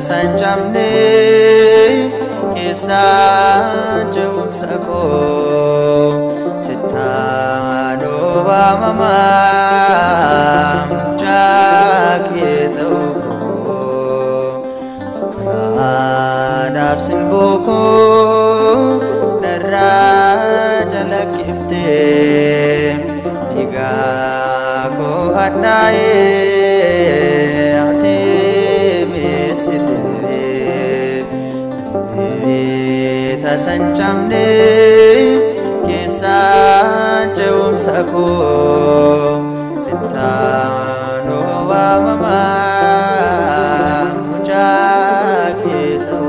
Sancamne kesan jauh sako sitano mama jakito adab sinbuko darra jalakifte diga ko hadai sancamne kesan jauh sako sitano mama jakito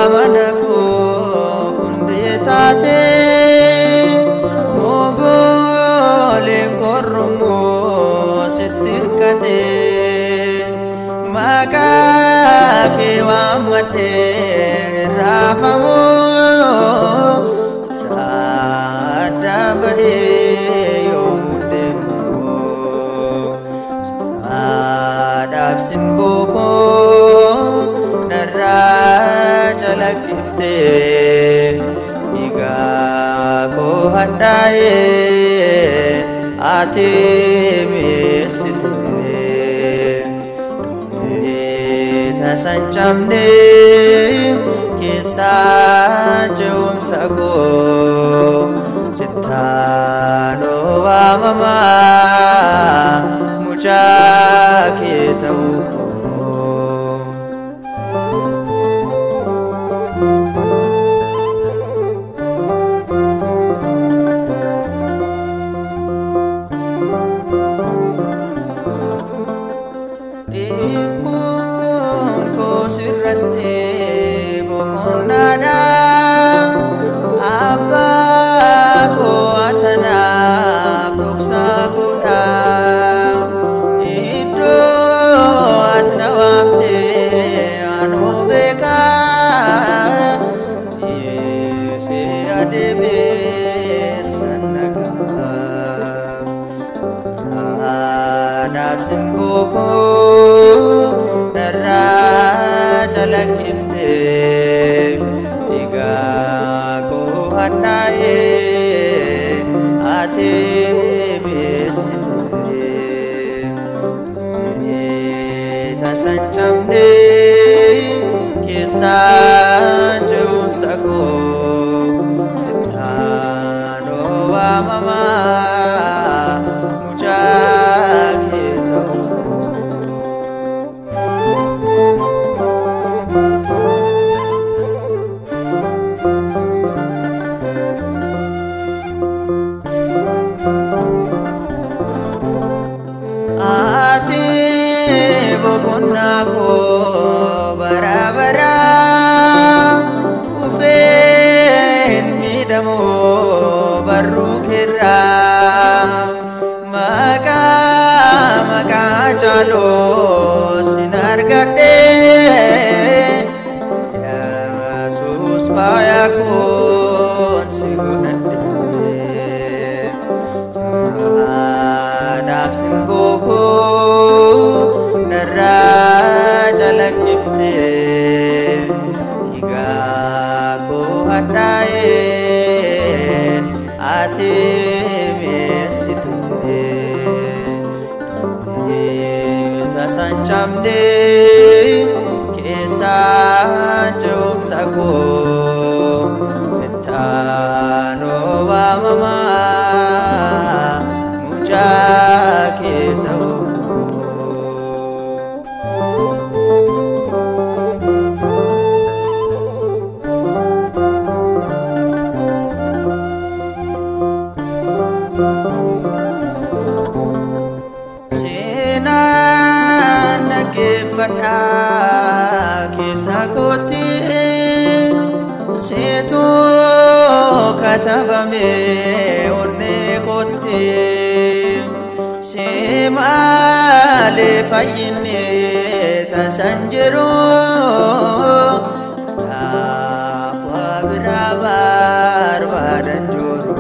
manako kundetate mogole kormo setirkate maka kewamate rafamo adabae yomudemo adab sinboko darra jalakifte iga ko hadaye ate mesite ta sancamne kisa jum sako sitano mama mujakitau sinbuko darra jalakifte iga ko hadaye ate mesite ta sancamne kesan jauh sako sitano mama bokonako barabara ufen midamo barukira maka chalo sinargate ya rasus payakun sigunade adab sinbuko darra jalakifte iga ko hadaye ate mesite camde keessa ce'umsa koo sittaano waamama mucaa kee ta'uu Fada keessa kootti seetu katabame onnee kootti seemaalee fayyinne tasan jiru kanaaf waa biraa barbaadan jiru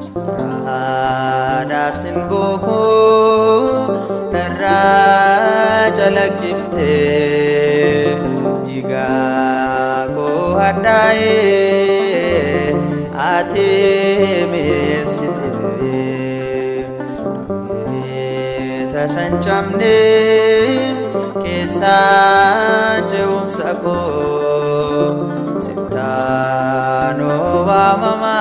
suuraadhaaf sinbookoo jalakifte diga ko hadaye ate mesite tasanchamne kesa ceumsa ko sitano wa mama